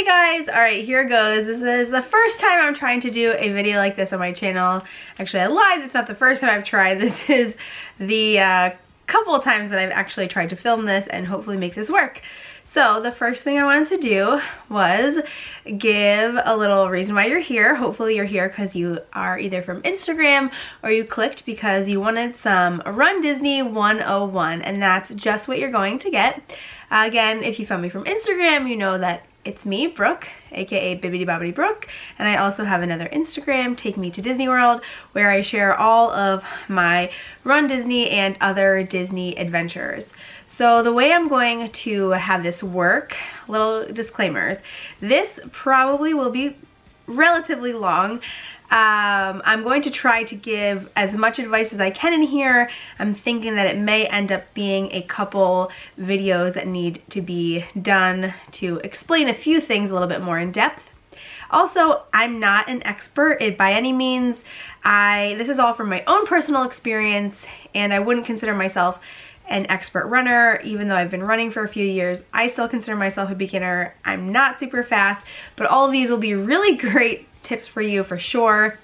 guys, alright, here goes. This is the first time I'm trying to do a video like this on my channel. Actually, I lied, it's not the first time I've tried. This is the couple of times that I've actually tried to film this and hopefully make this work. So the first thing I wanted to do was give a little reason why you're here. Hopefully you're here because you are either from Instagram or you clicked because you wanted some Run Disney 101, and that's just what you're going to get. Again, if you found me from Instagram, you know that it's me, Brooke, aka Bibbidi Bobbidi Brooke, and I also have another Instagram, Take Me to Disney World, where I share all of my Run Disney and other Disney adventures. So the way I'm going to have this work, little disclaimers, this probably will be relatively long. I'm going to try to give as much advice as I can in here. I'm thinking that it may end up being a couple videos that need to be done to explain a few things a little bit more in depth. Also, I'm not an expert by any means. This is all from my own personal experience, and I wouldn't consider myself an expert runner. Even though I've been running for a few years, I still consider myself a beginner. I'm not super fast, but all of these will be really great tips for you for sure.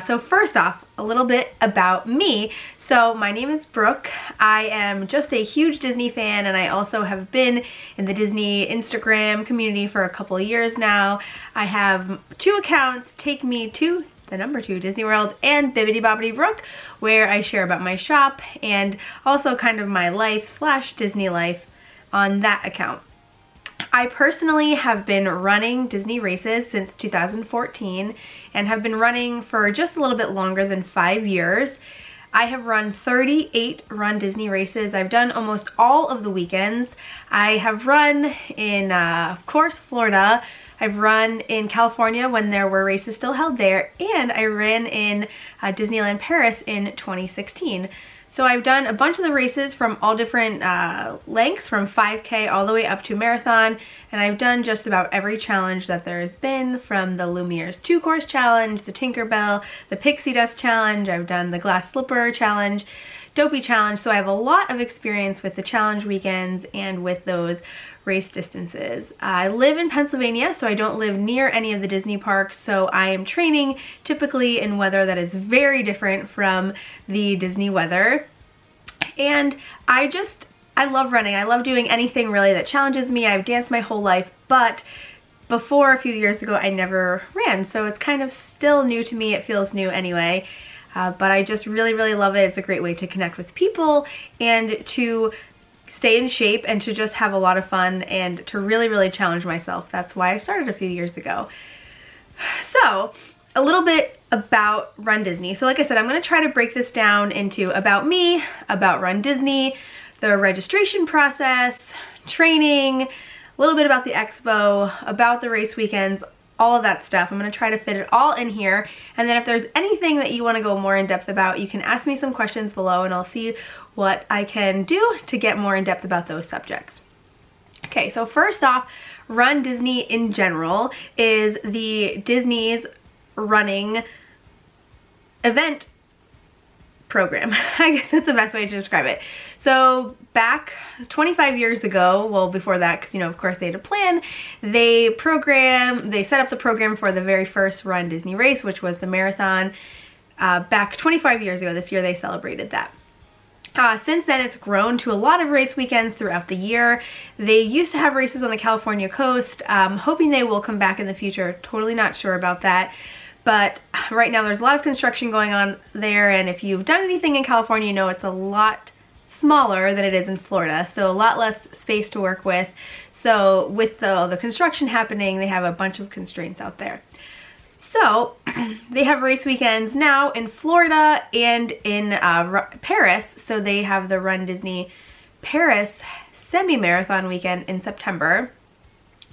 So first off, a little bit about me. So my name is Brooke. I am just a huge Disney fan, and I also have been in the Disney Instagram community for a couple of years now. I have two accounts, Take Me to the number 2 Disney World and Bibbidi Bobbidi Brooke, where I share about my shop and also kind of my life / Disney life on that account. I personally have been running Disney races since 2014 and have been running for just a little bit longer than 5 years. I have run 38 Run Disney races. I've done almost all of the weekends. I have run in, of course, Florida. I've run in California when there were races still held there, and I ran in Disneyland Paris in 2016. So I've done a bunch of the races from all different lengths, from 5K all the way up to marathon, and I've done just about every challenge that there's been, from the Lumiere's 2-course challenge, the Tinkerbell, the Pixie Dust challenge. I've done the Glass Slipper challenge, Dopey challenge, so I have a lot of experience with the challenge weekends and with those race distances. I live in Pennsylvania, so I don't live near any of the Disney parks, so I am training typically in weather that is very different from the Disney weather. And I love running. I love doing anything really that challenges me. I've danced my whole life, but before a few years ago I never ran, so it's kind of still new to me. It feels new anyway. But I just really love it. It's a great way to connect with people and to stay in shape and to just have a lot of fun and to really challenge myself. That's why I started a few years ago. So a little bit about Run Disney. So like I said, I'm going to try to break this down into about me, about Run Disney, the registration process, training, a little bit about the expo, about the race weekends, all of that stuff. I'm going to try to fit it all in here, and then if there's anything that you want to go more in depth about, you can ask me some questions below and I'll see what I can do to get more in depth about those subjects. Okay, so first off, Run Disney in general is the Disney's running event program. I guess that's the best way to describe it. So back 25 years ago, well before that, because of course they had a plan, they set up the program for the very first Run Disney race, which was the marathon, back 25 years ago. This year they celebrated that. Since then it's grown to a lot of race weekends throughout the year. They used to have races on the California coast. Hoping they will come back in the future. Totally not sure about that. But right now there's a lot of construction going on there, and if you've done anything in California, you know it's a lot smaller than it is in Florida, so a lot less space to work with. So with the construction happening, they have a bunch of constraints out there. So they have race weekends now in Florida and in Paris. So they have the Run Disney Paris semi-marathon weekend in September.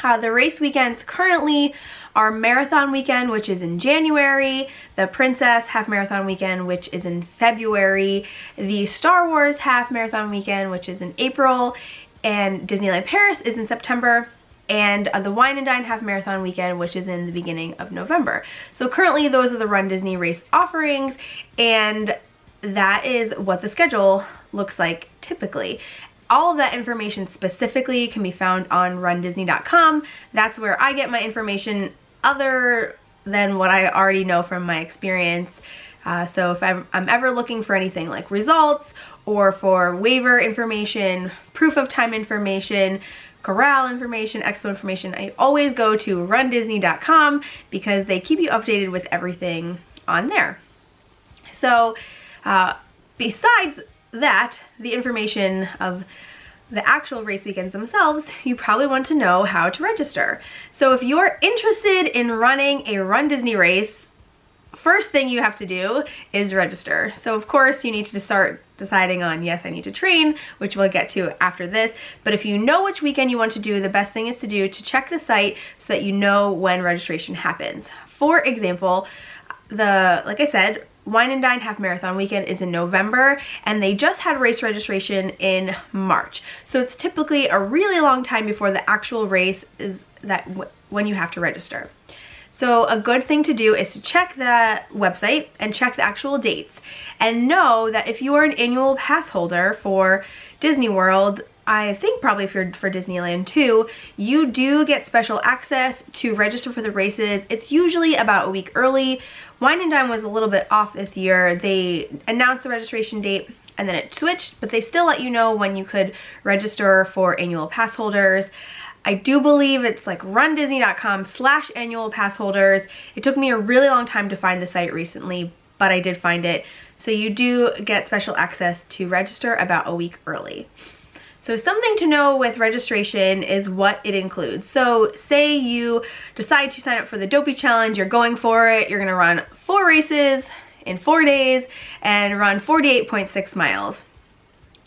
The race weekends currently are Marathon Weekend, which is in January, the Princess Half Marathon Weekend, which is in February, the Star Wars Half Marathon Weekend, which is in April, and Disneyland Paris is in September, and the Wine and Dine Half Marathon Weekend, which is in the beginning of November. So currently those are the Run Disney race offerings, and that is what the schedule looks like typically. all of that information specifically can be found on runDisney.com. That's where I get my information other than what I already know from my experience. So if I'm ever looking for anything like results or for waiver information, proof of time information, corral information, expo information, I always go to runDisney.com because they keep you updated with everything on there. So besides that, the information of the actual race weekends themselves, you probably want to know how to register. So if you're interested in running a runDisney race, first thing you have to do is register. So of course you need to start deciding on, yes, I need to train, which we'll get to after this. But if you know which weekend you want to do, the best thing is to check the site so that you know when registration happens. For example, like I said, Wine and Dine Half Marathon weekend is in November, and they just had race registration in March. So it's typically a really long time before the actual race is when you have to register. So a good thing to do is to check the website and check the actual dates, and know that if you are an annual pass holder for Disney World, I think probably if you're for Disneyland too, you do get special access to register for the races. It's usually about a week early. Wine and Dine was a little bit off this year. They announced the registration date and then it switched, but they still let you know when you could register for annual pass holders. I do believe it's like runDisney.com/annual pass holders. It took me a really long time to find the site recently, but I did find it. So you do get special access to register about a week early. So something to know with registration is what it includes. So say you decide to sign up for the Dopey Challenge, you're going for it, you're gonna run 4 races in 4 days and run 48.6 miles.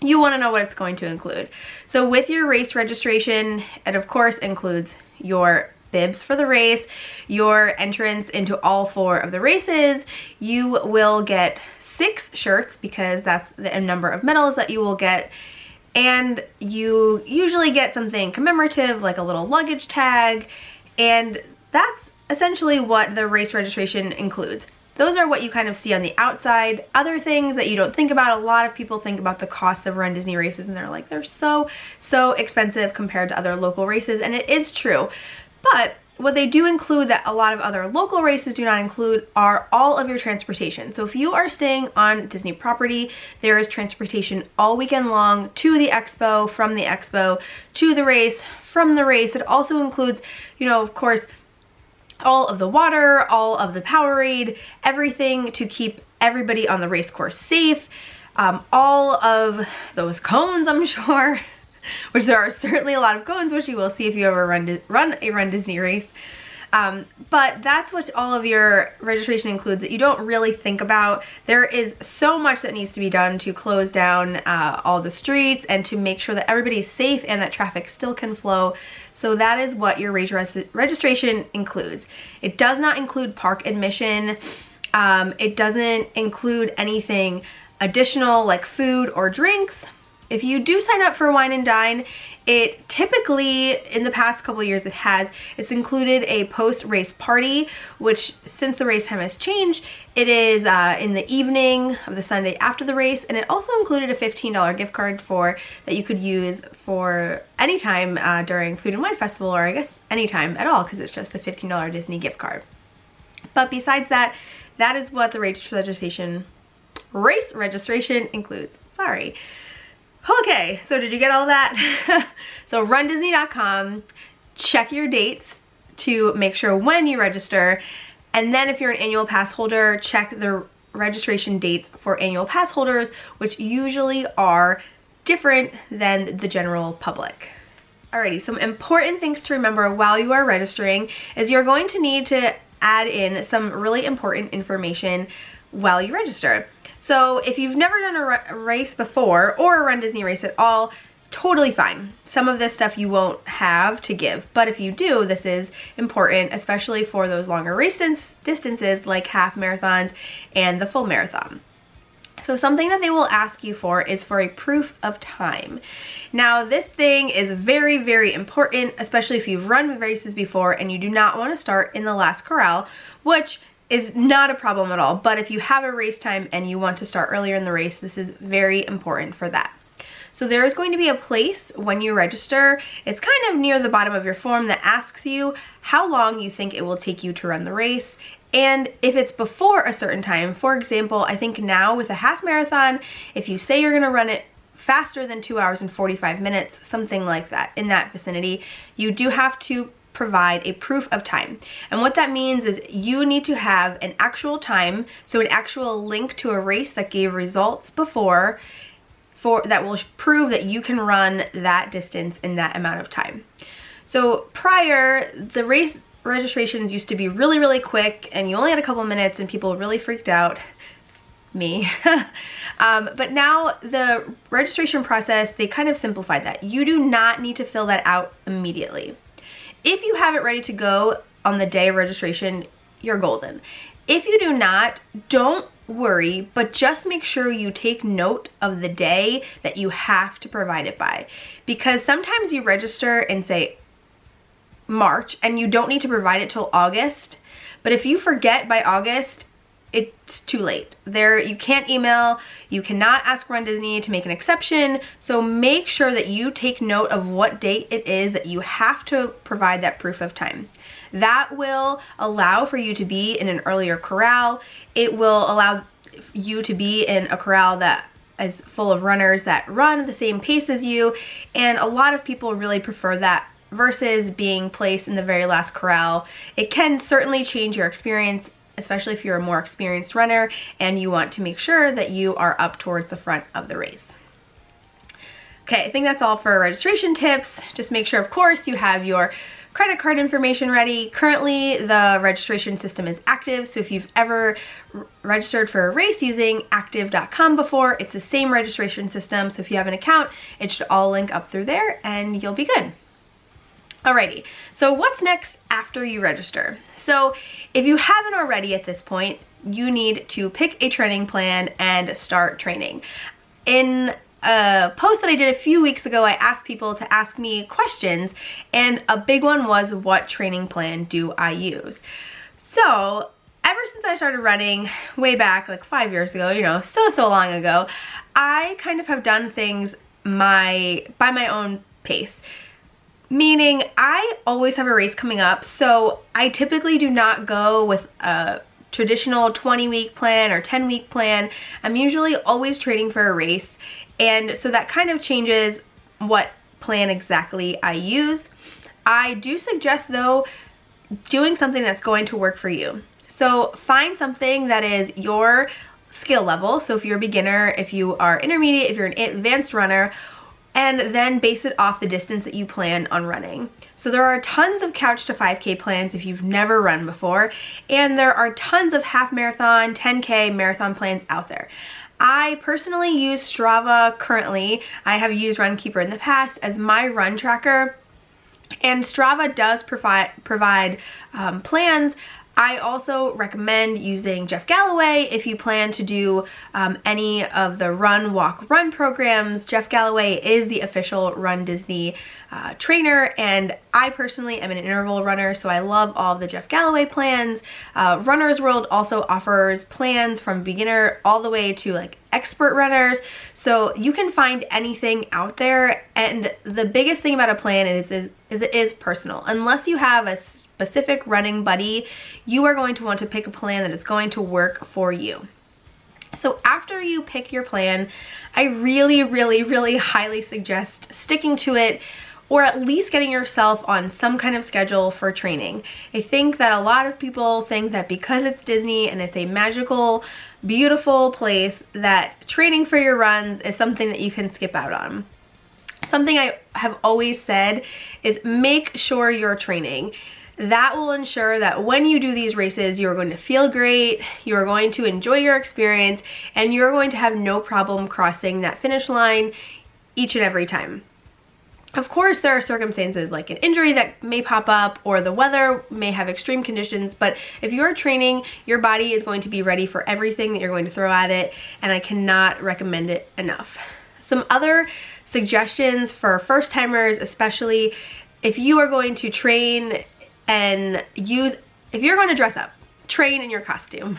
You wanna know what it's going to include. So with your race registration, it of course includes your bibs for the race, your entrance into all 4 of the races. You will get 6 shirts because that's the number of medals that you will get. And you usually get something commemorative like a little luggage tag, and that's essentially what the race registration includes. Those are what you kind of see on the outside. Other things that you don't think about, a lot of people think about the cost of runDisney races and they're like, they're so expensive compared to other local races, and it is true. But what they do include that a lot of other local races do not include are all of your transportation. So if you are staying on Disney property, there is transportation all weekend long to the expo, from the expo, to the race, from the race. It also includes, you know, of course, all of the water, all of the Powerade, everything to keep everybody on the race course safe. All of those cones, I'm sure. Which there are certainly a lot of cones, which you will see if you ever run a runDisney race. But that's what all of your registration includes that you don't really think about. There is so much that needs to be done to close down all the streets and to make sure that everybody is safe and that traffic still can flow. So that is what your race registration includes. It does not include park admission. It doesn't include anything additional like food or drinks. If you do sign up for Wine and Dine, it typically, in the past couple of years it's included a post-race party, which since the race time has changed, it is in the evening of the Sunday after the race, and it also included a $15 gift card that you could use for any time during Food and Wine Festival, or I guess any time at all, because it's just a $15 Disney gift card. But besides that, that is what the race registration includes. Sorry. Okay, so did you get all that? So runDisney.com, check your dates to make sure when you register, and then if you're an annual pass holder, check the registration dates for annual pass holders, which usually are different than the general public. Alrighty, some important things to remember while you are registering is you're going to need to add in some really important information while you register. So if you've never done a race before, or a runDisney race at all, totally fine. Some of this stuff you won't have to give, but if you do, this is important, especially for those longer race distances like half marathons and the full marathon. So something that they will ask you for is for a proof of time. Now this thing is very, very important, especially if you've run races before and you do not want to start in the last corral, which is not a problem at all. But if you have a race time and you want to start earlier in the race, this is very important for that. So there is going to be a place when you register, it's kind of near the bottom of your form, that asks you how long you think it will take you to run the race. And if it's before a certain time, for example, I think now with a half marathon, if you say you're gonna run it faster than 2 hours and 45 minutes, something like that, in that vicinity, you do have to provide a proof of time. And what that means is you need to have an actual time, so an actual link to a race that gave results before, that will prove that you can run that distance in that amount of time. So prior, the race registrations used to be really, really quick, and you only had a couple minutes and people really freaked out. Me. But now the registration process, they kind of simplified that. You do not need to fill that out immediately. If you have it ready to go on the day of registration, you're golden. If you do not, don't worry, but just make sure you take note of the day that you have to provide it by. Because sometimes you register in, say, March, and you don't need to provide it till August. But if you forget by August, it's too late. You can't email, you cannot ask runDisney to make an exception, so make sure that you take note of what date it is that you have to provide that proof of time. That will allow for you to be in an earlier corral. It will allow you to be in a corral that is full of runners that run at the same pace as you, and a lot of people really prefer that versus being placed in the very last corral. It can certainly change your experience, especially if you're a more experienced runner and you want to make sure that you are up towards the front of the race. Okay, I think that's all for registration tips. Just make sure, of course, you have your credit card information ready. Currently, the registration system is active, so if you've ever registered for a race using active.com before, it's the same registration system, so if you have an account, it should all link up through there and you'll be good. Alrighty, so what's next after you register? So if you haven't already at this point, you need to pick a training plan and start training. In a post that I did a few weeks ago, I asked people to ask me questions, and a big one was, what training plan do I use? So ever since I started running way back like 5 years ago, you know, so long ago, I kind of have done things by my own pace. Meaning I always have a race coming up, so I typically do not go with a traditional 20-week plan or 10-week plan. I'm usually always training for a race, and so that kind of changes what plan exactly I use. I do suggest, though, doing something that's going to work for you. So find something that is your skill level. So if you're a beginner, if you are intermediate, if you're an advanced runner, and then base it off the distance that you plan on running. So there are tons of couch to 5K plans if you've never run before, and there are tons of half marathon, 10K marathon plans out there. I personally use Strava currently. I have used Runkeeper in the past as my run tracker, and Strava does provide plans. I also recommend using Jeff Galloway if you plan to do any of the run, walk, run programs. Jeff Galloway is the official runDisney trainer, and I personally am an interval runner, so I love all of the Jeff Galloway plans. Runner's World also offers plans from beginner all the way to like expert runners, so you can find anything out there. And the biggest thing about a plan is it is personal. Unless you have a specific running buddy, you are going to want to pick a plan that is going to work for you. So after you pick your plan, I really highly suggest sticking to it, or at least getting yourself on some kind of schedule for training. I think that a lot of people think that because it's Disney and it's a magical, beautiful place, that training for your runs is something that you can skip out on. Something I have always said is make sure you're training. That will ensure that when you do these races, you're going to feel great, you're going to enjoy your experience, and you're going to have no problem crossing that finish line each and every time. Of course, there are circumstances like an injury that may pop up, or the weather may have extreme conditions, but if you're training, your body is going to be ready for everything that you're going to throw at it, and I cannot recommend it enough. Some other suggestions for first timers, especially if you are going to train and if you're going to dress up, train in your costume.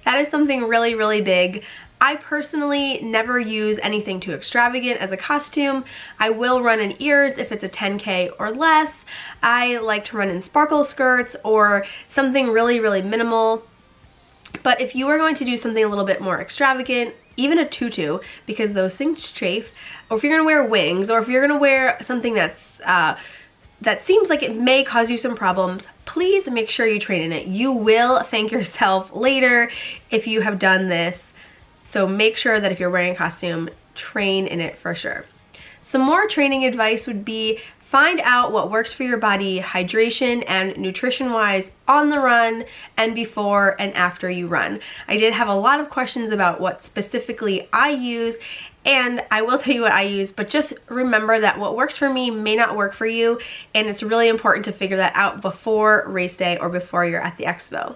That is something really big. I personally never use anything too extravagant as a costume. I will run in ears if it's a 10K or less. I like to run in sparkle skirts or something really, really minimal. But if you are going to do something a little bit more extravagant, even a tutu, because those things chafe, or if you're gonna wear wings, or if you're gonna wear something that's that seems like it may cause you some problems, please make sure you train in it. You will thank yourself later if you have done this. So make sure that if you're wearing a costume, train in it for sure. Some more training advice would be find out what works for your body hydration and nutrition wise on the run and before and after you run. I did have a lot of questions about what specifically I use, and I will tell you what I use, but just remember that what works for me may not work for you, and it's really important to figure that out before race day or before you're at the expo.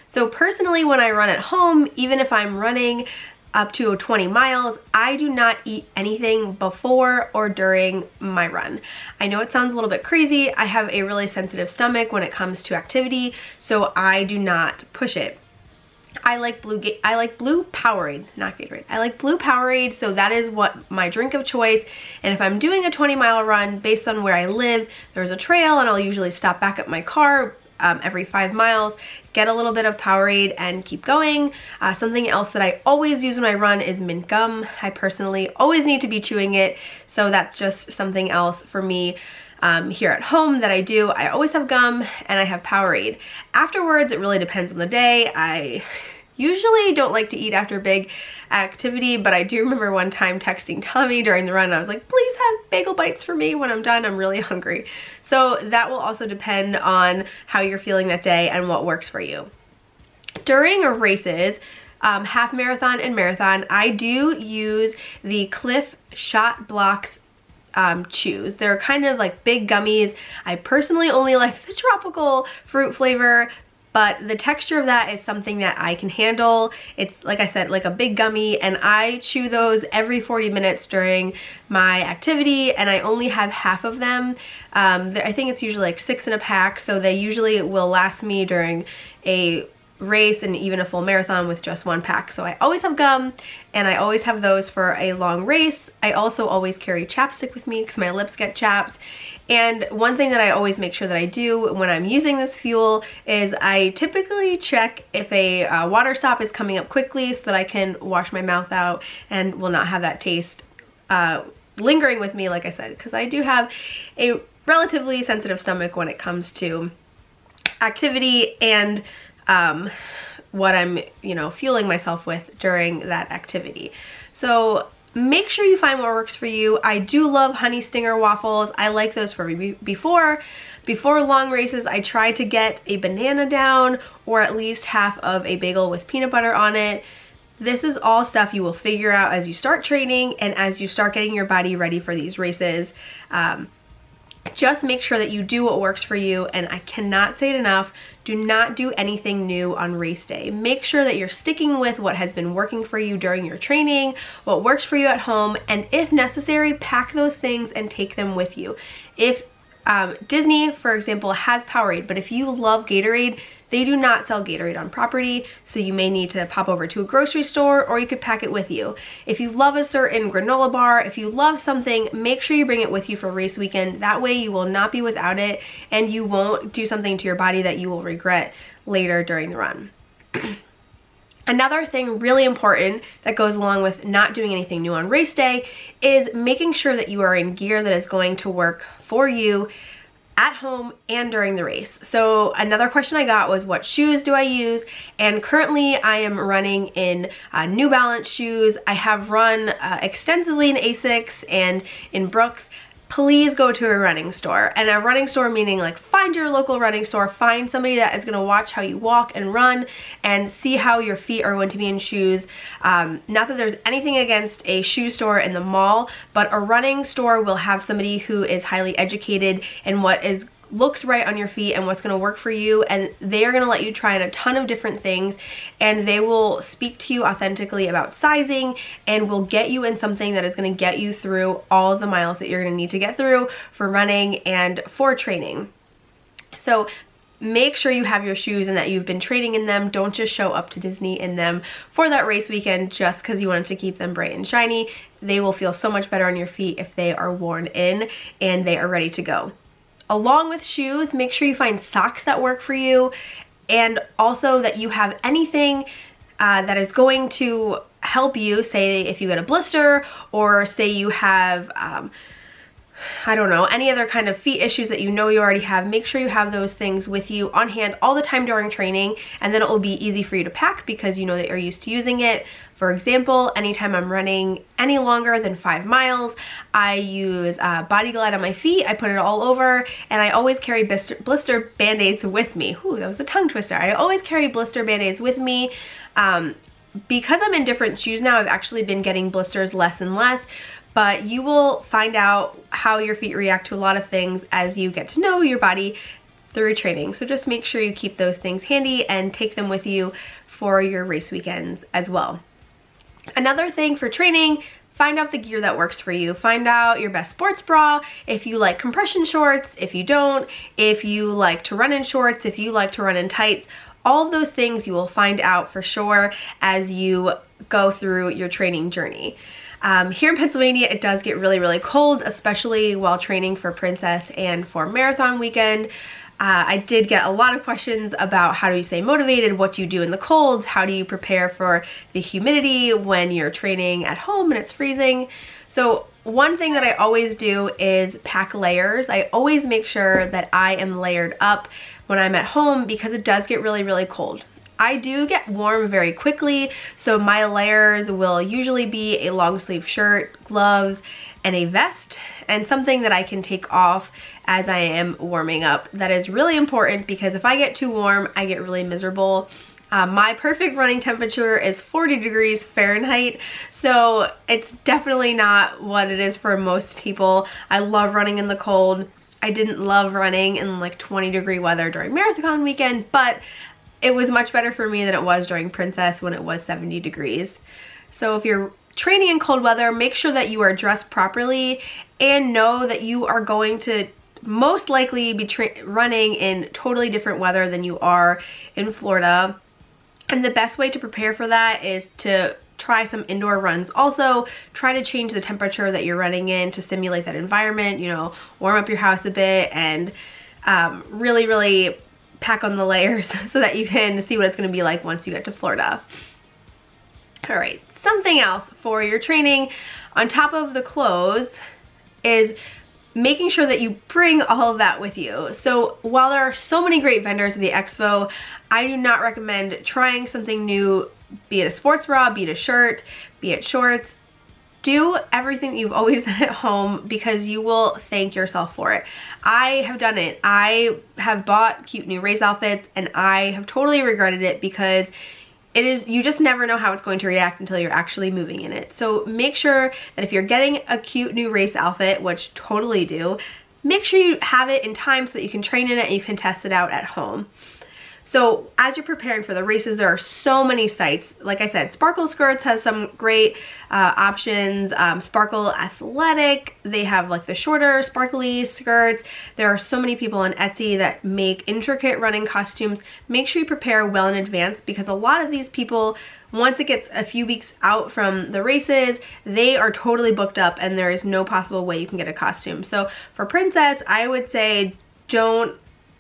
So personally, when I run at home, even if I'm running up to 20 miles, I do not eat anything before or during my run. I know it sounds a little bit crazy. I have a really sensitive stomach when it comes to activity, so I do not push it. I like blue Powerade, not Gatorade. I like blue Powerade, so that is what my drink of choice. And if I'm doing a 20-mile run, based on where I live, there's a trail, and I'll usually stop back at my car every 5 miles, get a little bit of Powerade and keep going. Something else that I always use when I run is mint gum. I personally always need to be chewing it, so that's just something else for me here at home that I do. I always have gum and I have Powerade. Afterwards, it really depends on the day. I usually don't like to eat after a big activity, but I do remember one time texting Tommy during the run. I was like, please have bagel bites for me when I'm done. I'm really hungry. So that will also depend on how you're feeling that day and what works for you. During races, half marathon and marathon, I do use the Cliff Shot Blocks chews. They're kind of like big gummies. I personally only like the tropical fruit flavor, but the texture of that is something that I can handle. It's, like I said, like a big gummy, and I chew those every 40 minutes during my activity, and I only have half of them. I think it's usually like 6 in a pack, so they usually will last me during a race and even a full marathon with just 1 pack. So I always have gum, and I always have those for a long race. I also always carry chapstick with me because my lips get chapped. And one thing that I always make sure that I do when I'm using this fuel is I typically check if a water stop is coming up quickly so that I can wash my mouth out and will not have that taste lingering with me, like I said, because I do have a relatively sensitive stomach when it comes to activity and what I'm, fueling myself with during that activity. So make sure you find what works for you. I do love honey stinger waffles. I like those for before long races. I try to get a banana down or at least half of a bagel with peanut butter on it. This is all stuff you will figure out as you start training and as you start getting your body ready for these races. Just make sure that you do what works for you, and I cannot say it enough, do not do anything new on race day. Make sure that you're sticking with what has been working for you during your training, what works for you at home, and if necessary, pack those things and take them with you. If Disney, for example, has Powerade, but if you love Gatorade, they do not sell Gatorade on property, so you may need to pop over to a grocery store, or you could pack it with you. If you love a certain granola bar, if you love something, make sure you bring it with you for race weekend. That way you will not be without it, and you won't do something to your body that you will regret later during the run. Another thing really important that goes along with not doing anything new on race day is making sure that you are in gear that is going to work for you at home and during the race. So another question I got was, what shoes do I use? And currently I am running in New Balance shoes. I have run extensively in Asics and in Brooks. Please go to a running store. And a running store meaning like find your local running store, find somebody that is gonna watch how you walk and run and see how your feet are going to be in shoes. Not that there's anything against a shoe store in the mall, but a running store will have somebody who is highly educated in what looks right on your feet and what's going to work for you, and they are going to let you try on a ton of different things, and they will speak to you authentically about sizing and will get you in something that is going to get you through all of the miles that you're going to need to get through for running and for training. So make sure you have your shoes and that you've been training in them. Don't just show up to Disney in them for that race weekend just because you wanted to keep them bright and shiny. They will feel so much better on your feet if they are worn in and they are ready to go. Along with shoes, make sure you find socks that work for you, and also that you have anything that is going to help you, say if you get a blister, or say you have I don't know, any other kind of feet issues that you know you already have. Make sure you have those things with you on hand all the time during training, and then it will be easy for you to pack because you know that you're used to using it. For example, anytime I'm running any longer than 5 miles, I use Body Glide on my feet. I put it all over, and I always carry blister band-aids with me. Ooh, that was a tongue twister. I always carry blister band-aids with me. Because I'm in different shoes now, I've actually been getting blisters less and less, but you will find out how your feet react to a lot of things as you get to know your body through training. So just make sure you keep those things handy and take them with you for your race weekends as well. Another thing for training, find out the gear that works for you. Find out your best sports bra, if you like compression shorts, if you don't, if you like to run in shorts, if you like to run in tights. All of those things you will find out for sure as you go through your training journey. Here in Pennsylvania, it does get really, really cold, especially while training for Princess and for Marathon weekend. I did get a lot of questions about how do you stay motivated, what do you do in the cold, how do you prepare for the humidity when you're training at home and it's freezing. So one thing that I always do is pack layers. I always make sure that I am layered up when I'm at home because it does get really, really cold. I do get warm very quickly, so my layers will usually be a long sleeve shirt, gloves, and a vest, and something that I can take off as I am warming up. That is really important because if I get too warm, I get really miserable. My perfect running temperature is 40 degrees Fahrenheit, so it's definitely not what it is for most people. I love running in the cold. I didn't love running in like 20-degree weather during marathon weekend, but it was much better for me than it was during Princess when it was 70 degrees. So if you're training in cold weather, make sure that you are dressed properly and know that you are going to most likely be running in totally different weather than you are in Florida. And the best way to prepare for that is to try some indoor runs. Also, try to change the temperature that you're running in to simulate that environment, you know, warm up your house a bit and really, really pack on the layers so that you can see what it's going to be like once you get to Florida. All right, something else for your training on top of the clothes is making sure that you bring all of that with you. So while there are so many great vendors at the expo, I do not recommend trying something new, be it a sports bra, be it a shirt, be it shorts. Do everything that you've always done at home because you will thank yourself for it. I have done it. I have bought cute new race outfits and I have totally regretted it because you just never know how it's going to react until you're actually moving in it. So make sure that if you're getting a cute new race outfit, which totally do, make sure you have it in time so that you can train in it and you can test it out at home. So as you're preparing for the races, there are so many sites. Like I said, Sparkle Skirts has some great options. Sparkle Athletic, they have like the shorter sparkly skirts. There are so many people on Etsy that make intricate running costumes. Make sure you prepare well in advance because a lot of these people, once it gets a few weeks out from the races, they are totally booked up and there is no possible way you can get a costume. So for Princess, I would say don't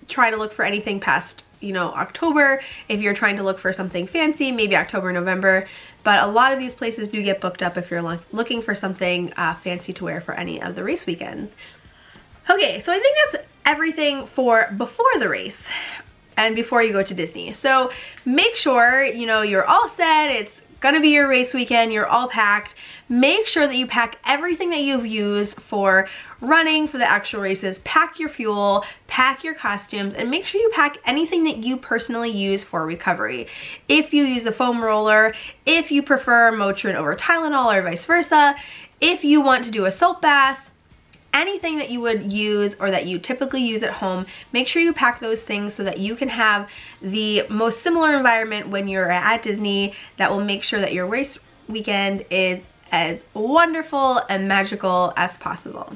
try to look for anything past, you know, October. If you're trying to look for something fancy, maybe October, November, but a lot of these places do get booked up if you're looking for something fancy to wear for any of the race weekends. Okay, so I think that's everything for before the race and before you go to Disney. So make sure, you know, you're all set. It's gonna be your race weekend, you're all packed. Make sure that you pack everything that you've used for running for the actual races. Pack your fuel, pack your costumes, and make sure you pack anything that you personally use for recovery. If you use a foam roller, if you prefer Motrin over Tylenol or vice versa, if you want to do a soap bath, anything that you would use or that you typically use at home, make sure you pack those things so that you can have the most similar environment when you're at Disney that will make sure that your race weekend is as wonderful and magical as possible.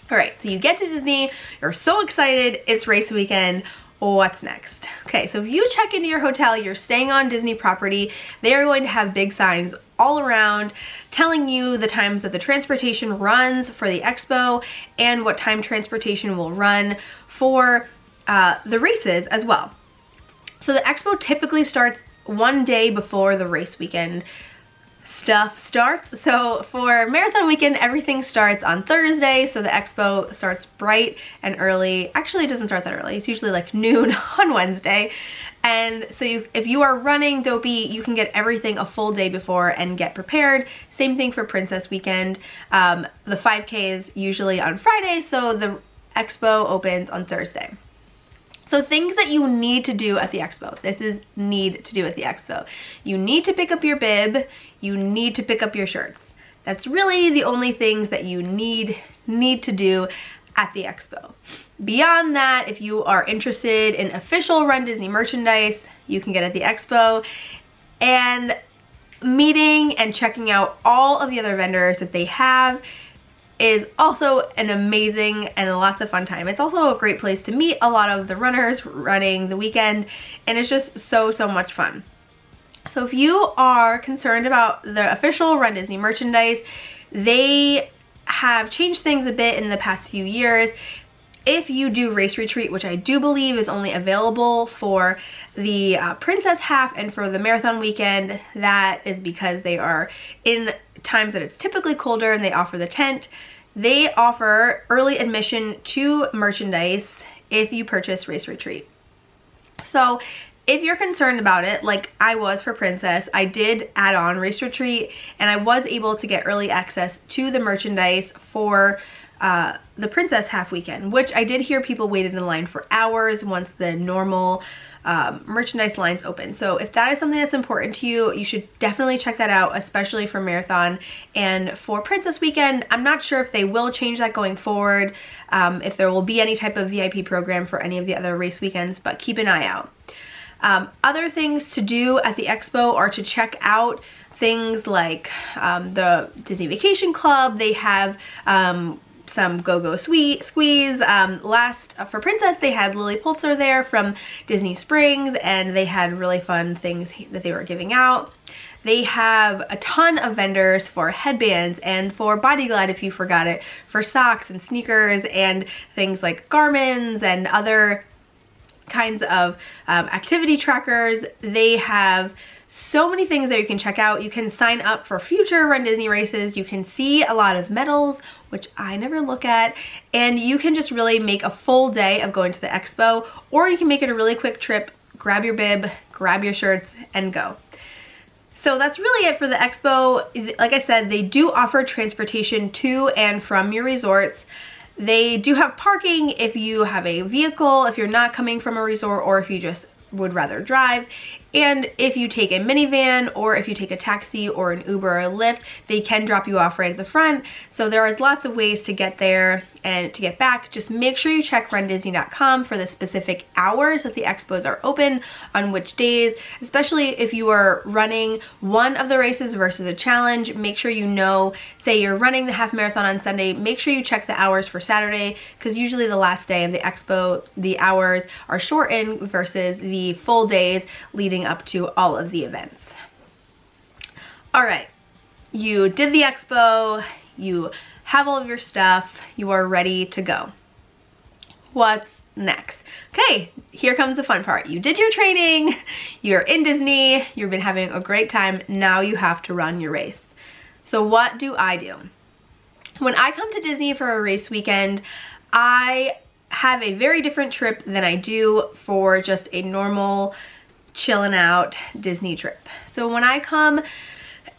All right, so you get to Disney, you're so excited, it's race weekend. what's next? Okay, so if you check into your hotel, you're staying on Disney property, they are going to have big signs all around telling you the times that the transportation runs for the expo and what time transportation will run for the races as well. So the expo typically starts one day before the race weekend stuff starts. So for marathon weekend, everything starts on Thursday, so the expo starts bright and early. Actually, it doesn't start that early. It's usually like noon on Wednesday. And so if you are running Dopey, you can get everything a full day before and get prepared. Same thing for Princess weekend. The 5K is usually on Friday, so the expo opens on Thursday. So things that you need to do at the expo. This is need to do at the expo. You need to pick up your bib. You need to pick up your shirts. That's really the only things that you need to do at the expo. Beyond that, if you are interested in official Run Disney merchandise, you can get at the expo. And meeting and checking out all of the other vendors that they have is also an amazing and lots of fun time. It's also a great place to meet a lot of the runners running the weekend, and it's just so much fun. So if you are concerned about the official Run Disney merchandise, they have changed things a bit in the past few years. If you do Race Retreat, which I do believe is only available for the Princess half and for the marathon weekend, that is because they are in times that it's typically colder and they offer the tent. They offer early admission to merchandise if you purchase Race Retreat. So if you're concerned about it, like I was for Princess, I did add on Race Retreat and I was able to get early access to the merchandise for the Princess half weekend, which I did hear people waited in line for hours once the normal merchandise lines open. So if that is something that's important to you, you should definitely check that out, especially for marathon. And for Princess weekend, I'm not sure if they will change that going forward, if there will be any type of VIP program for any of the other race weekends, but keep an eye out. Other things to do at the expo are to check out things like the Disney Vacation Club. They have some Go-Go Squeeze. For Princess, they had Lily Pulitzer there from Disney Springs, and they had really fun things that they were giving out. They have a ton of vendors for headbands and for Body Glide, if you forgot it, for socks and sneakers and things like Garmin's and other kinds of activity trackers. They have so many things that you can check out. You can sign up for future Run Disney races. You can see a lot of medals, which I never look at, and you can just really make a full day of going to the expo, or you can make it a really quick trip, grab your bib, grab your shirts, and go. So that's really it for the expo. Like I said, they do offer transportation to and from your resorts. They do have parking if you have a vehicle, if you're not coming from a resort, or if you just would rather drive. And if you take a minivan or if you take a taxi or an Uber or a Lyft, they can drop you off right at the front. So there is lots of ways to get there and to get back. Just make sure you check runDisney.com for the specific hours that the expos are open, on which days, especially if you are running one of the races versus a challenge. Make sure you know, say you're running the half marathon on Sunday, make sure you check the hours for Saturday, because usually the last day of the expo, the hours are shortened versus the full days leading up to all of the events. All right, you did the expo, you have all of your stuff, you are ready to go. What's next? Okay, here comes the fun part. You did your training, you're in Disney, you've been having a great time, now you have to run your race. So what do? When I come to Disney for a race weekend, I have a very different trip than I do for just a normal chilling out Disney trip. So when I come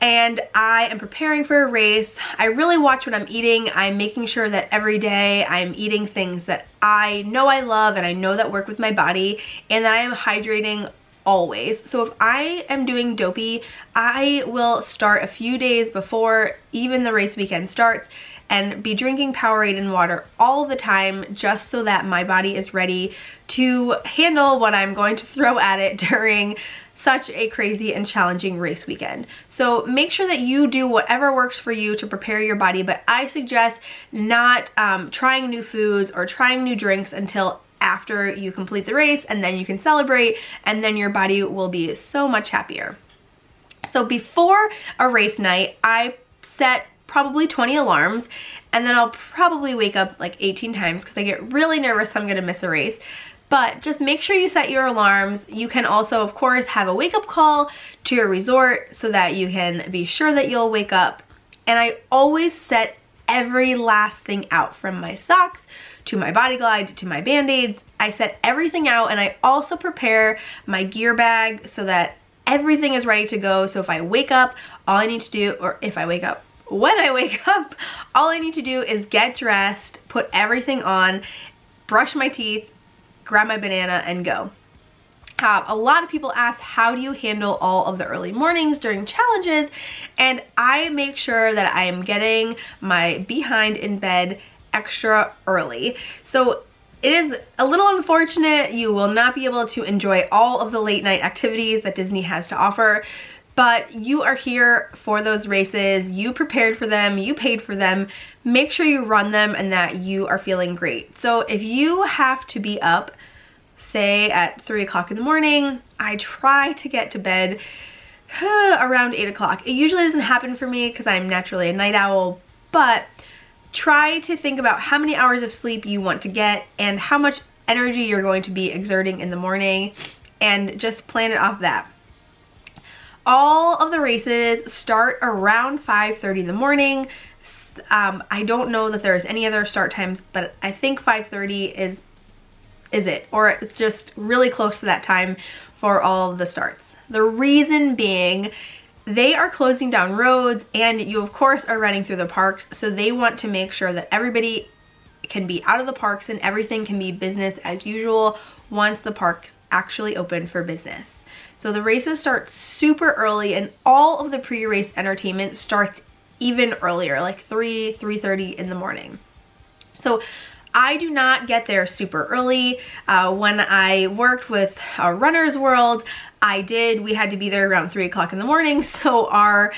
and I am preparing for a race, I really watch what I'm eating. I'm making sure that every day I'm eating things that I know I love and I know that work with my body, and that I am hydrating always. So if I am doing Dopey, I will start a few days before even the race weekend starts and be drinking Powerade and water all the time, just so that my body is ready to handle what I'm going to throw at it during such a crazy and challenging race weekend. So make sure that you do whatever works for you to prepare your body, but I suggest not trying new foods or trying new drinks until after you complete the race, and then you can celebrate, and then your body will be so much happier. So before a race night, I set probably 20 alarms, and then I'll probably wake up like 18 times because I get really nervous I'm gonna miss a race. But just make sure you set your alarms. You can also, of course, have a wake-up call to your resort so that you can be sure that you'll wake up. And I always set every last thing out, from my socks to my body glide to my band-aids. I set everything out, and I also prepare my gear bag so that everything is ready to go. So if I wake up, all I need to do, or if I wake up, when I wake up, all I need to do is get dressed, put everything on, brush my teeth, grab my banana, and go. A lot of people ask, how do you handle all of the early mornings during challenges? And I make sure that I am getting my behind in bed extra early. So it is a little unfortunate you will not be able to enjoy all of the late night activities that Disney has to offer, but you are here for those races. You prepared for them, you paid for them. Make sure you run them and that you are feeling great. So if you have to be up, say at 3 o'clock in the morning, I try to get to bed around 8 o'clock. It usually doesn't happen for me because I'm naturally a night owl, but try to think about how many hours of sleep you want to get and how much energy you're going to be exerting in the morning, and just plan it off that. All of the races start around 5:30 in the morning. I don't know that there's any other start times, but I think 5:30 is it, or it's just really close to that time for all of the starts. The reason being, they are closing down roads, and you of course are running through the parks, so they want to make sure that everybody can be out of the parks and everything can be business as usual once the parks actually open for business. So the races start super early, and all of the pre-race entertainment starts even earlier, like 3:30 in the morning. So I do not get there super early. When I worked with Runner's World, we had to be there around 3 o'clock in the morning, so our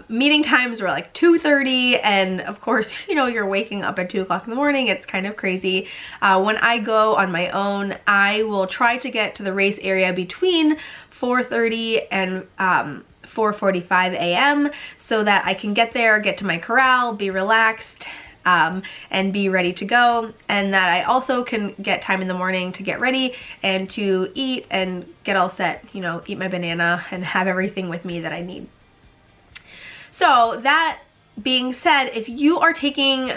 meeting times were like 2:30, and of course, you know, you're waking up at 2 o'clock in the morning. It's kind of crazy. When I go on my own, I will try to get to the race area between 4:30 and 4:45 a.m. so that I can get there, get to my corral, be relaxed, and be ready to go, and that I also can get time in the morning to get ready and to eat and get all set, you know, eat my banana and have everything with me that I need. So that being said, if you are taking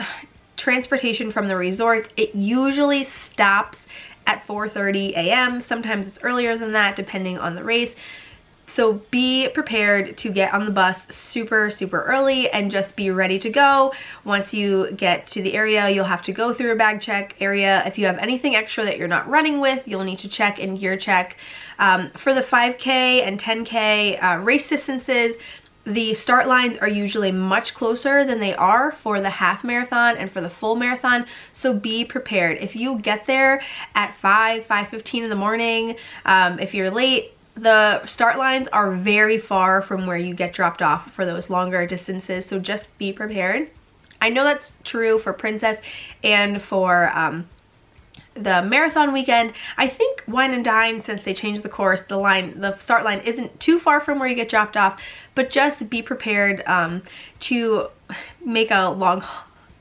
transportation from the resorts, it usually stops at 4:30 a.m. Sometimes it's earlier than that depending on the race. So be prepared to get on the bus super early and just be ready to go. Once you get to the area, you'll have to go through a bag check area. If you have anything extra that you're not running with, you'll need to check in gear check. For the 5K and 10K race distances, the start lines are usually much closer than they are for the half marathon and for the full marathon, so be prepared. If you get there at 5:15 in the morning, if you're late, the start lines are very far from where you get dropped off for those longer distances, so just be prepared. I know that's true for Princess and for the marathon weekend. I think Wine and Dine, since they changed the course, the start line isn't too far from where you get dropped off, but just be prepared to make a long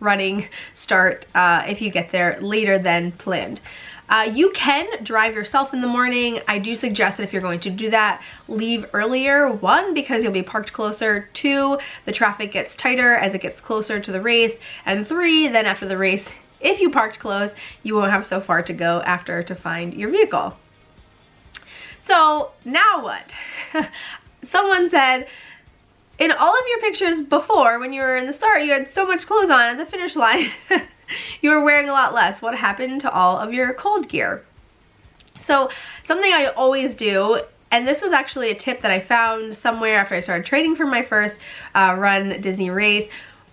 running start if you get there later than planned. You can drive yourself in the morning. I do suggest that if you're going to do that, leave earlier. 1, because you'll be parked closer. 2, the traffic gets tighter as it gets closer to the race. And 3, then after the race, if you parked close, you won't have so far to go after to find your vehicle. So now what? Someone said, in all of your pictures before, when you were in the start, you had so much clothes on at the finish line. You were wearing a lot less. What happened to all of your cold gear? So something I always do, and this was actually a tip that I found somewhere after I started training for my first Run Disney race.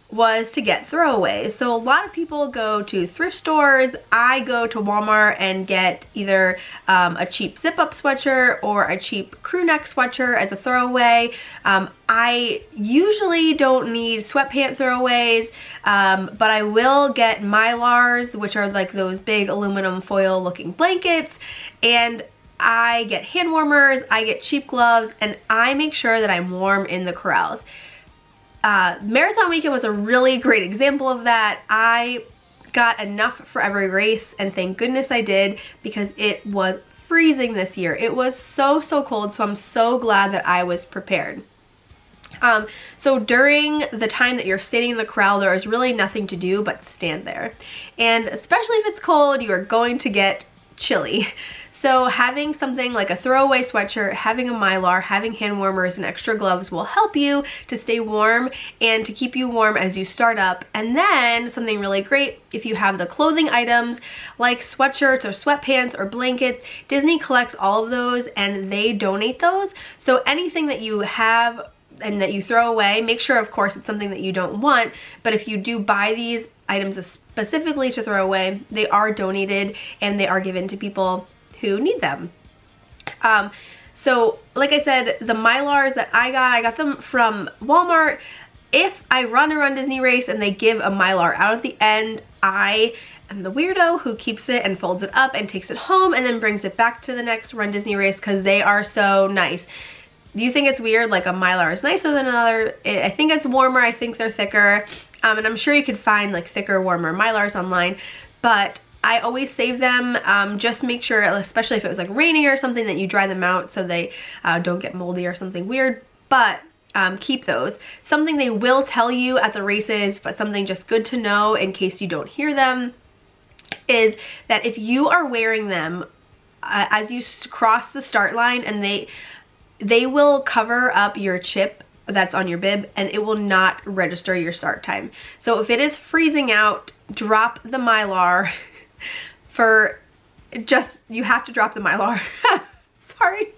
was to get throwaways. So a lot of people go to thrift stores. I go to Walmart and get either a cheap zip-up sweatshirt or a cheap crew neck sweatshirt as a throwaway. I usually don't need sweatpant throwaways, but I will get Mylars, which are like those big aluminum foil looking blankets, and I get hand warmers, I get cheap gloves, and I make sure that I'm warm in the corrals. Marathon weekend was a really great example of that. I got enough for every race, and thank goodness I did, because it was freezing this year. It was so cold, so I'm so glad that I was prepared. So during the time that you're standing in the corral, there is really nothing to do but stand there. And especially if it's cold, you are going to get chilly. So having something like a throwaway sweatshirt, having a Mylar, having hand warmers and extra gloves will help you to stay warm and to keep you warm as you start up. And then something really great, if you have the clothing items like sweatshirts or sweatpants or blankets, Disney collects all of those and they donate those. So anything that you have and that you throw away, make sure of course it's something that you don't want, but if you do buy these items specifically to throw away, they are donated and they are given to people who need them. So like I said, the Mylars that I got them from Walmart. If I run a runDisney race and they give a Mylar out at the end, I am the weirdo who keeps it and folds it up and takes it home and then brings it back to the next runDisney race because they are so nice. Do you think it's weird, like a Mylar is nicer than another? I think it's warmer, I think they're thicker, and I'm sure you could find like thicker, warmer Mylars online, but I always save them. Just make sure, especially if it was like raining or something, that you dry them out so they don't get moldy or something weird, but keep those. Something they will tell you at the races, but something just good to know in case you don't hear them, is that if you are wearing them as you cross the start line, and they will cover up your chip that's on your bib and it will not register your start time. So if it is freezing out, drop the Mylar. You have to drop the Mylar. Sorry.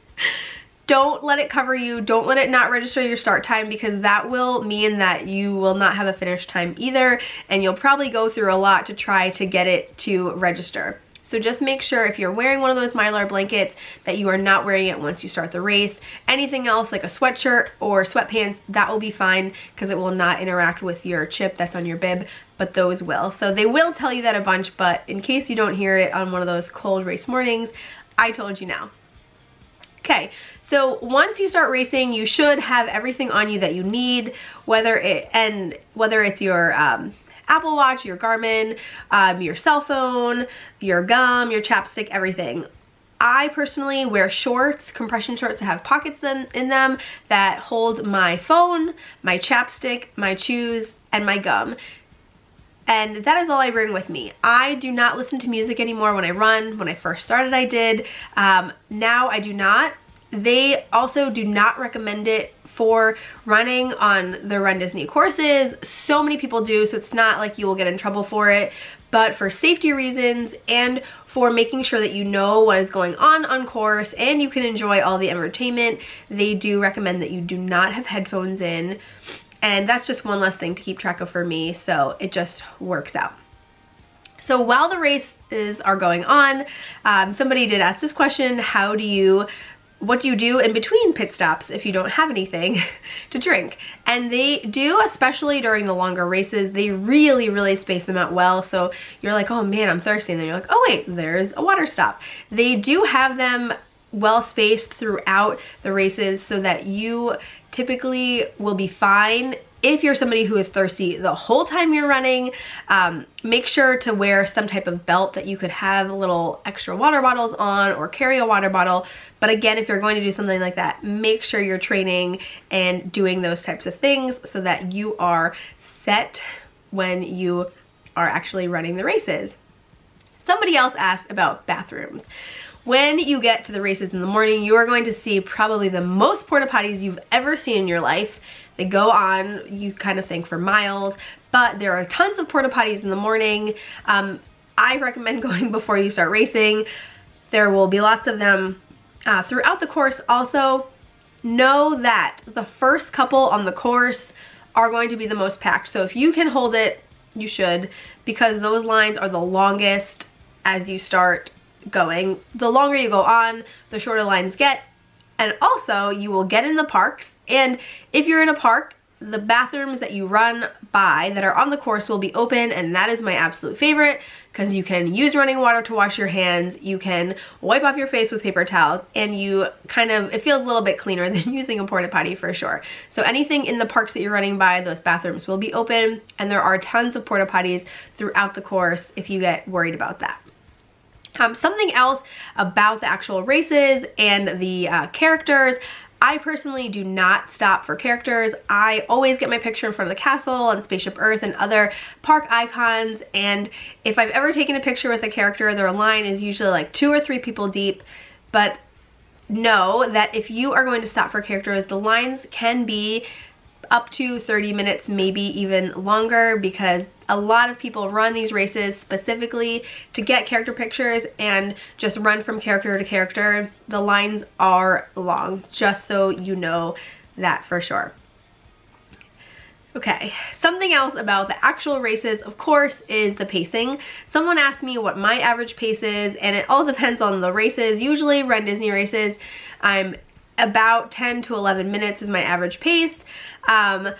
Don't let it cover you. Don't let it not register your start time, because that will mean that you will not have a finish time either, and you'll probably go through a lot to try to get it to register. So just make sure if you're wearing one of those Mylar blankets that you are not wearing it once you start the race. Anything else like a sweatshirt or sweatpants, that will be fine because it will not interact with your chip that's on your bib, but those will. So they will tell you that a bunch, but in case you don't hear it on one of those cold race mornings, I told you now. Okay, so once you start racing, you should have everything on you that you need, whether it's your Apple Watch, your Garmin, your cell phone, your gum, your chapstick, everything. I personally wear shorts, compression shorts that have pockets in them that hold my phone, my chapstick, my shoes, and my gum. And that is all I bring with me. I do not listen to music anymore when I run. When I first started, I did. Now I do not. They also do not recommend it for running on the runDisney courses. So many people do, so it's not like you will get in trouble for it, but for safety reasons and for making sure that you know what is going on course and you can enjoy all the entertainment, they do recommend that you do not have headphones in, and that's just one less thing to keep track of for me, so it just works out. So while the races are going on, somebody did ask this question: what do you do in between pit stops if you don't have anything to drink? And they do, especially during the longer races, they really space them out well. So you're like, oh man, I'm thirsty. And then you're like, oh wait, there's a water stop. They do have them well spaced throughout the races so that you typically will be fine. If you're somebody who is thirsty the whole time you're running, make sure to wear some type of belt that you could have little extra water bottles on, or carry a water bottle. But again, if you're going to do something like that, make sure you're training and doing those types of things so that you are set when you are actually running the races. Somebody else asked about bathrooms. When you get to the races in the morning, you are going to see probably the most porta potties you've ever seen in your life. They go on, you kind of think, for miles, but there are tons of porta potties in the morning. I recommend going before you start racing. There will be lots of them throughout the course. Also, know that the first couple on the course are going to be the most packed. So if you can hold it, you should, because those lines are the longest as you start going. The longer you go on, the shorter lines get. And also, you will get in the parks, and if you're in a park, the bathrooms that you run by that are on the course will be open, and that is my absolute favorite because you can use running water to wash your hands, you can wipe off your face with paper towels, and it feels a little bit cleaner than using a porta potty for sure. So anything in the parks that you're running by, those bathrooms will be open, and there are tons of porta potties throughout the course if you get worried about that. Something else about the actual races and the characters, I personally do not stop for characters. I always get my picture in front of the castle and Spaceship Earth and other park icons, and if I've ever taken a picture with a character, their line is usually like 2 or 3 people deep. But know that if you are going to stop for characters, the lines can be up to 30 minutes, maybe even longer, because a lot of people run these races specifically to get character pictures and just run from character to character. The lines are long, just so you know that for sure. Okay, something else about the actual races, of course, is the pacing. Someone asked me what my average pace is, and it all depends on the races. Usually runDisney races, I'm about 10 to 11 minutes is my average pace. 10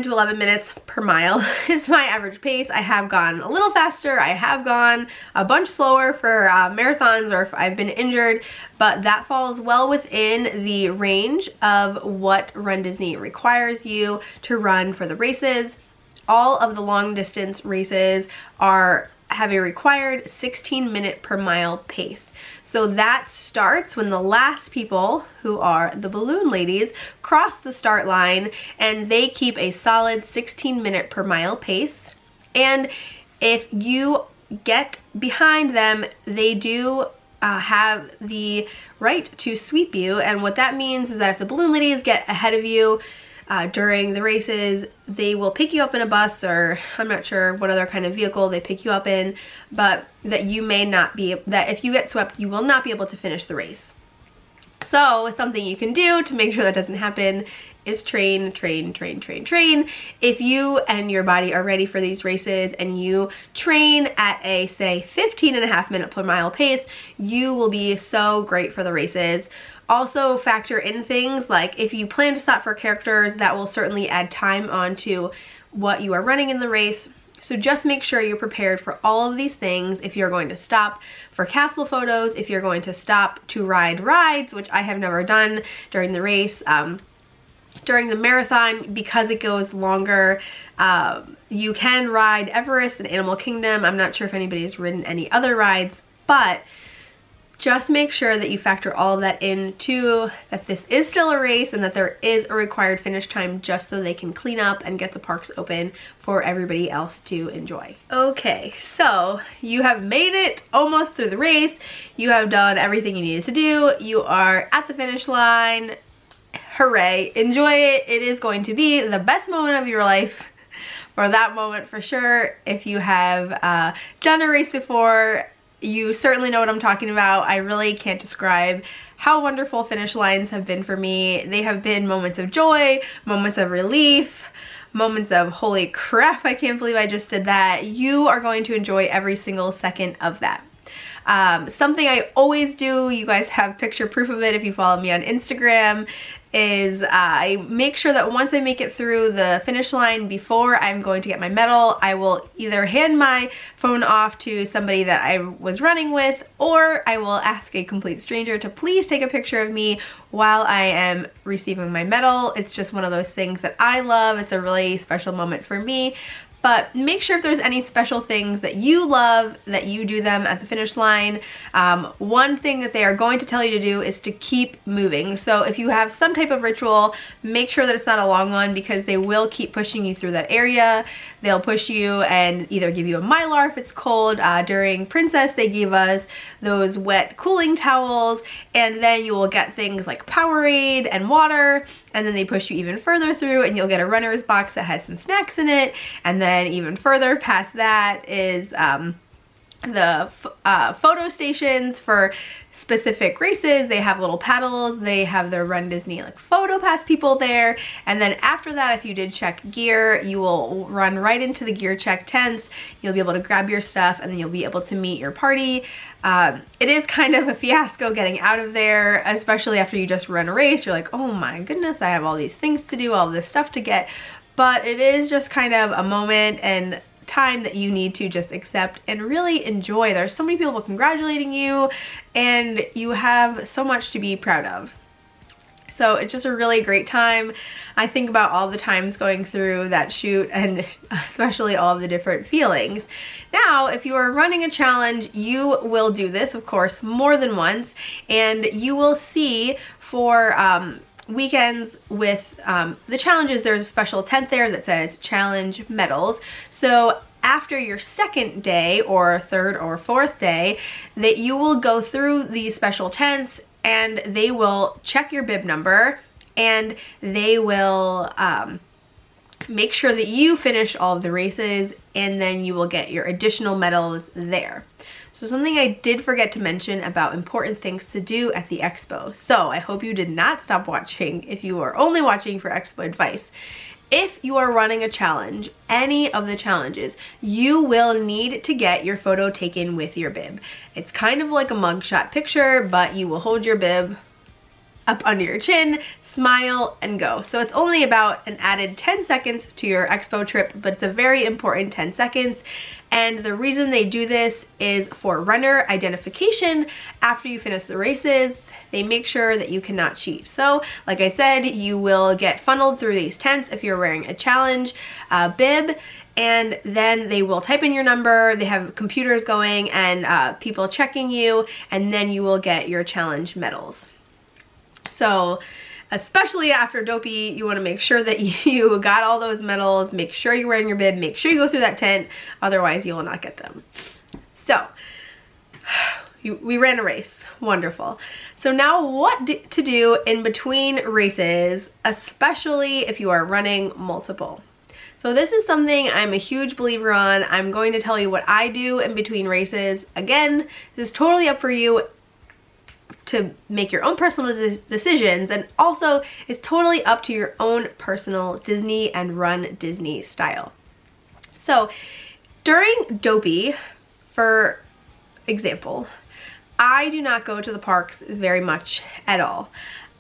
to 11 minutes per mile is my average pace. I have gone a little faster, I have gone a bunch slower for marathons or if I've been injured, but that falls well within the range of what runDisney requires you to run for the races. All of the long distance races have a required 16-minute per mile pace. So that starts when the last people, who are the balloon ladies, cross the start line, and they keep a solid 16-minute per mile pace. And if you get behind them, they do have the right to sweep you. And what that means is that if the balloon ladies get ahead of you during the races, they will pick you up in a bus, or I'm not sure what other kind of vehicle they pick you up in, but that if you get swept, you will not be able to finish the race. So something you can do to make sure that doesn't happen is train. If you and your body are ready for these races and you train at a, say, 15.5 minute per mile pace, you will be so great for the races. Also factor in things like if you plan to stop for characters, that will certainly add time onto what you are running in the race. So just make sure you're prepared for all of these things. If you're going to stop for castle photos, if you're going to stop to ride rides, which I have never done during the race, during the marathon, because it goes longer, you can ride Everest and Animal Kingdom. I'm not sure if anybody's ridden any other rides, but just make sure that you factor all of that into that this is still a race and that there is a required finish time, just so they can clean up and get the parks open for everybody else to enjoy. Okay, so you have made it almost through the race. You have done everything you needed to do. You are at the finish line. Hooray, enjoy it. It is going to be the best moment of your life. For that moment for sure. If you have done a race before, you certainly know what I'm talking about. I really can't describe how wonderful finish lines have been for me. They have been moments of joy, moments of relief, moments of holy crap, I can't believe I just did that. You are going to enjoy every single second of that. Something I always do, you guys have picture proof of it if you follow me on Instagram, is I make sure that once I make it through the finish line, before I'm going to get my medal, I will either hand my phone off to somebody that I was running with, or I will ask a complete stranger to please take a picture of me while I am receiving my medal. It's just one of those things that I love. It's a really special moment for me. But make sure if there's any special things that you love, that you do them at the finish line. One thing that they are going to tell you to do is to keep moving. So if you have some type of ritual, make sure that it's not a long one, because they will keep pushing you through that area. They'll push you and either give you a Mylar if it's cold. During Princess, they gave us those wet cooling towels, and then you will get things like Powerade and water, and then they push you even further through and you'll get a runner's box that has some snacks in it, and then even further past that is the photo stations for specific races. They have little paddles. They have their runDisney like photo pass people there. And then after that, if you did check gear, you will run right into the gear check tents. You'll be able to grab your stuff and then you'll be able to meet your party. It is kind of a fiasco getting out of there, especially after you just run a race. You're like, oh my goodness, I have all these things to do, all this stuff to get. But it is just kind of a moment and time that you need to just accept and really enjoy. There's so many people congratulating you and you have so much to be proud of. So it's just a really great time. I think about all the times going through that shoot and especially all of the different feelings. Now, if you are running a challenge, you will do this, of course, more than once, and you will see for weekends with the challenges, there's a special tent there that says challenge medals. So after your second day or third or fourth day, that you will go through these special tents and they will check your bib number and they will make sure that you finish all of the races, and then you will get your additional medals there. So something I did forget to mention about important things to do at the expo. So I hope you did not stop watching if you are only watching for expo advice. If you are running a challenge, any of the challenges, you will need to get your photo taken with your bib. It's kind of like a mugshot picture, but you will hold your bib up under your chin, smile, and go. So it's only about an added 10 seconds to your expo trip, but it's a very important 10 seconds. And the reason they do this is for runner identification after you finish the races. They make sure that you cannot cheat. So like I said, you will get funneled through these tents if you're wearing a challenge bib, and then they will type in your number. They have computers going and people checking you, and then you will get your challenge medals. So especially after Dopey, you want to make sure that you got all those medals, make sure you're wearing your bib, make sure you go through that tent, otherwise you will not get them. So we ran a race, wonderful. So now what to do in between races, especially if you are running multiple. So this is something I'm a huge believer on. I'm going to tell you what I do in between races. Again, this is totally up for you to make your own personal decisions, and also it's totally up to your own personal Disney and runDisney style. So during Dopey, for example, I do not go to the parks very much at all.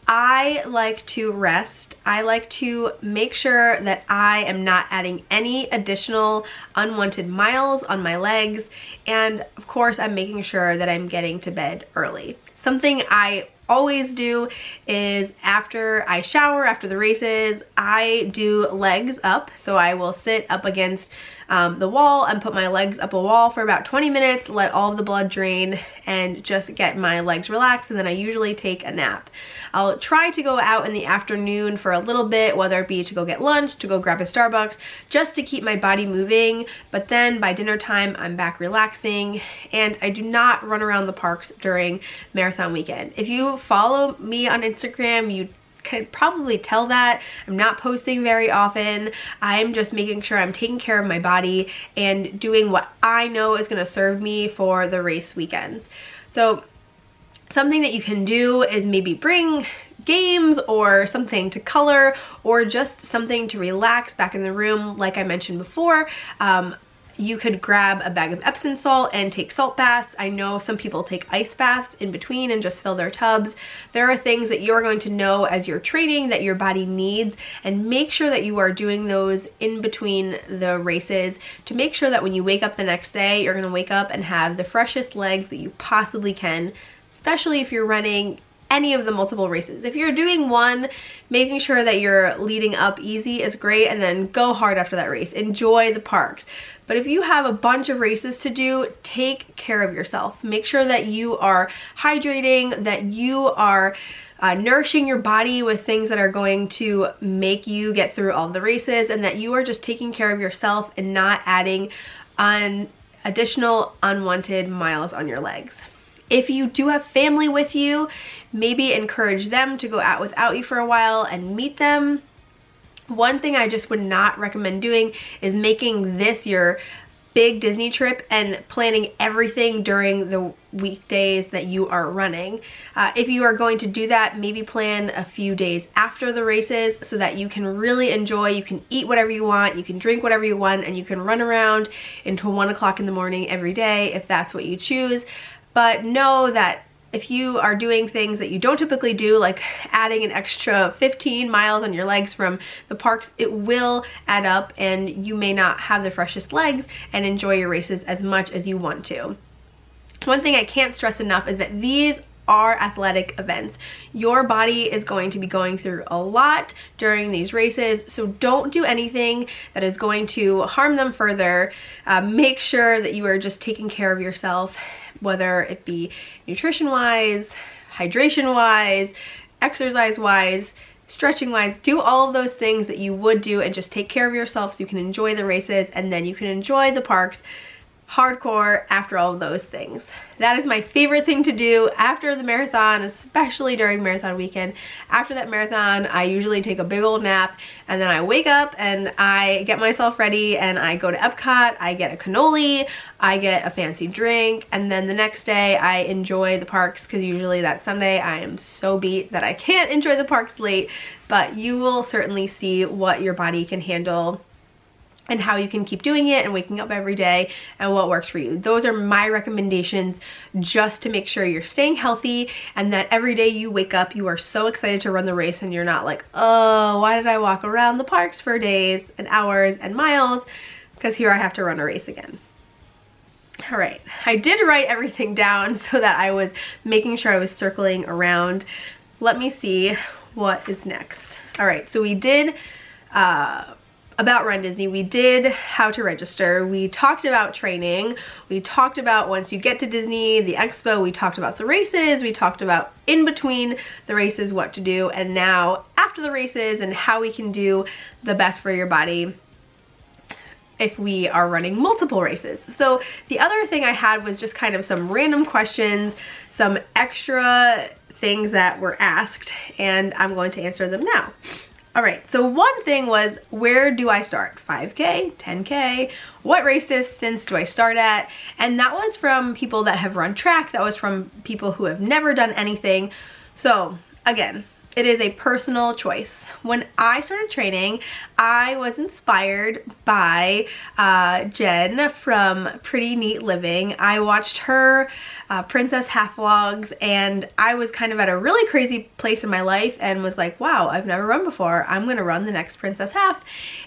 I like to rest. I like to make sure that I am not adding any additional unwanted miles on my legs, and of course I'm making sure that I'm getting to bed early. Something I always do is after I shower, after the races, I do legs up. So I will sit up against the wall and put my legs up a wall for about 20 minutes, let all of the blood drain and just get my legs relaxed, and then I usually take a nap. I'll try to go out in the afternoon for a little bit, whether it be to go get lunch, to go grab a Starbucks, just to keep my body moving, but then by dinner time I'm back relaxing, and I do not run around the parks during marathon weekend. If you follow me on Instagram, you can probably tell that I'm not posting very often. I'm just making sure I'm taking care of my body and doing what I know is going to serve me for the race weekends. So something that you can do is maybe bring games or something to color, or just something to relax back in the room. Like I mentioned before, you could grab a bag of Epsom salt and take salt baths. I know some people take ice baths in between and just fill their tubs. There are things that you're going to know as you're training that your body needs, and make sure that you are doing those in between the races to make sure that when you wake up the next day, you're going to wake up and have the freshest legs that you possibly can, especially if you're running any of the multiple races. If you're doing one, making sure that you're leading up easy is great, and then go hard after that race. Enjoy the parks. But if you have a bunch of races to do, take care of yourself. Make sure that you are hydrating, that you are nourishing your body with things that are going to make you get through all the races, and that you are just taking care of yourself and not adding additional unwanted miles on your legs. If you do have family with you, maybe encourage them to go out without you for a while and meet them. One thing I just would not recommend doing is making this your big Disney trip and planning everything during the weekdays that you are running. If you are going to do that, maybe plan a few days after the races so that you can really enjoy, you can eat whatever you want, you can drink whatever you want, and you can run around until 1 o'clock in the morning every day if that's what you choose. But know that if you are doing things that you don't typically do, like adding an extra 15 miles on your legs from the parks, it will add up and you may not have the freshest legs and enjoy your races as much as you want to. One thing I can't stress enough is that these are athletic events. Your body is going to be going through a lot during these races, so don't do anything that is going to harm them further. Make sure that you are just taking care of yourself, whether it be nutrition-wise, hydration-wise, exercise-wise, stretching-wise. Do all of those things that you would do and just take care of yourself so you can enjoy the races and then you can enjoy the parks hardcore after all of those things. That is my favorite thing to do after the marathon, especially during marathon weekend. After that marathon, I usually take a big old nap and then I wake up and I get myself ready and I go to Epcot, I get a cannoli, I get a fancy drink, and then the next day I enjoy the parks because usually that Sunday I am so beat that I can't enjoy the parks late, but you will certainly see what your body can handle and how you can keep doing it and waking up every day and what works for you. Those are my recommendations just to make sure you're staying healthy and that every day you wake up, you are so excited to run the race and you're not like, oh, why did I walk around the parks for days and hours and miles? Because here I have to run a race again. All right, I did write everything down so that I was making sure I was circling around. Let me see what is next. All right, so we did, about runDisney, we did how to register, we talked about training, we talked about once you get to Disney, the expo, we talked about the races, we talked about in between the races what to do, and now after the races and how we can do the best for your body if we are running multiple races. So the other thing I had was just kind of some random questions, some extra things that were asked, and I'm going to answer them now. All right, so one thing was, where do I start? 5K, 10K, what race distance do I start at? And that was from people that have run track, that was from people who have never done anything. So again, it is a personal choice. When I started training, I was inspired by Jen from Pretty Neat Living. I watched her Princess Half vlogs and I was kind of at a really crazy place in my life and was like, wow, I've never run before. I'm gonna run the next Princess Half.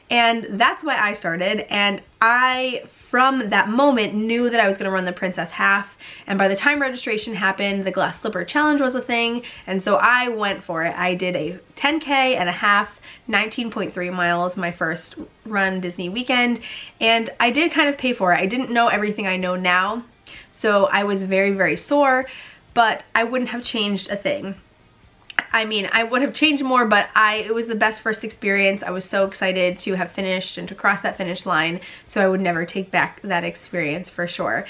And that's why I started, and I, from that moment, knew that I was gonna run the Princess Half, and by the time registration happened, the Glass Slipper Challenge was a thing, and so I went for it. I did a 10K and a half, 19.3 miles, my first runDisney weekend, and I did kind of pay for it. I didn't know everything I know now, so I was very, very sore, but I wouldn't have changed a thing. I mean, I would have changed more, but it was the best first experience. I was so excited to have finished and to cross that finish line, so I would never take back that experience for sure.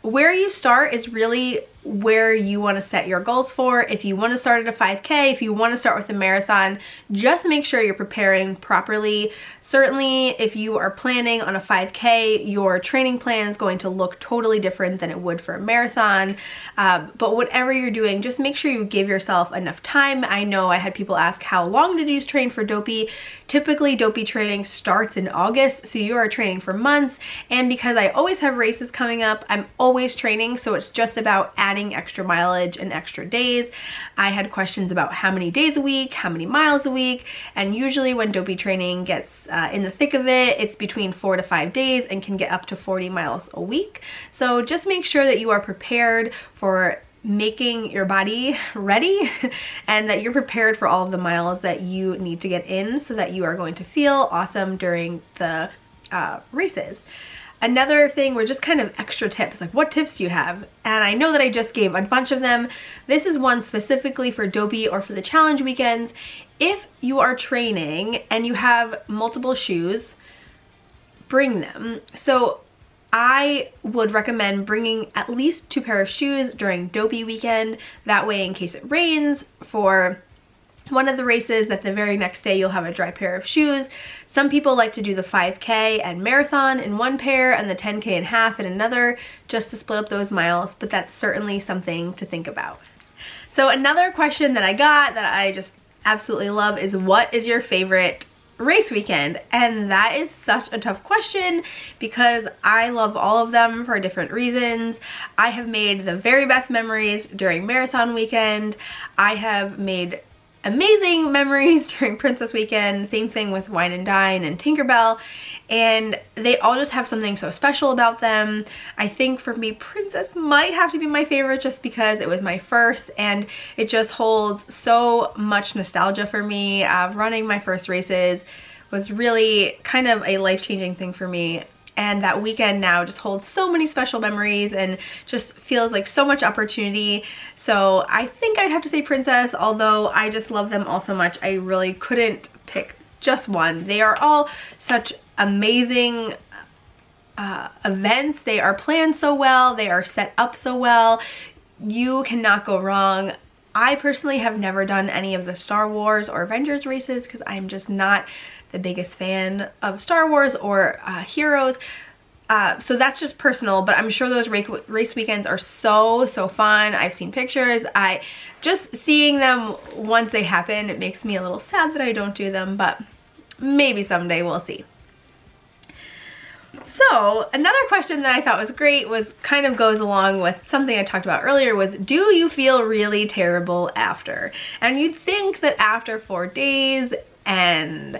Where you start is really where you want to set your goals for. If you want to start at a 5K, if you want to start with a marathon, just make sure you're preparing properly. Certainly, if you are planning on a 5K, your training plan is going to look totally different than it would for a marathon. But whatever you're doing, just make sure you give yourself enough time. I know I had people ask, how long did you train for Dopey? Typically, Dopey training starts in August, so you are training for months. And because I always have races coming up, I'm always training, so it's just about adding extra mileage and extra days. I had questions about how many days a week, how many miles a week, and usually when Dopey training gets in the thick of it, it's between 4 to 5 days and can get up to 40 miles a week. So just make sure that you are prepared for making your body ready and that you're prepared for all of the miles that you need to get in so that you are going to feel awesome during the races. Another thing were just kind of extra tips, like what tips do you have? And I know that I just gave a bunch of them. This is one specifically for Dopey or for the challenge weekends. If you are training and you have multiple shoes, bring them. So I would recommend bringing at least 2 pairs of shoes during Dopey weekend. That way, in case it rains for one of the races that the very next day you'll have a dry pair of shoes. Some people like to do the 5K and marathon in one pair and the 10K and half in another, just to split up those miles, but that's certainly something to think about. So another question that I got that I just absolutely love is, what is your favorite race weekend? And that is such a tough question because I love all of them for different reasons. I have made the very best memories during marathon weekend. I have made amazing memories during Princess Weekend, same thing with Wine and Dine and Tinkerbell, and they all just have something so special about them. I think for me, Princess might have to be my favorite just because it was my first and it just holds so much nostalgia for me. Running my first races was really kind of a life-changing thing for me. And that weekend now just holds so many special memories and just feels like so much opportunity. So I think I'd have to say Princess, although I just love them all so much. I really couldn't pick just one. They are all such amazing events. They are planned so well. They are set up so well. You cannot go wrong. I personally have never done any of the Star Wars or Avengers races because I'm just not the biggest fan of Star Wars or heroes. So that's just personal, but I'm sure those race weekends are so fun. I've seen pictures. Just seeing them once they happen, it makes me a little sad that I don't do them, but maybe someday, we'll see. So another question that I thought was great was kind of goes along with something I talked about earlier, was, do you feel really terrible after? And you'd think that after 4 days and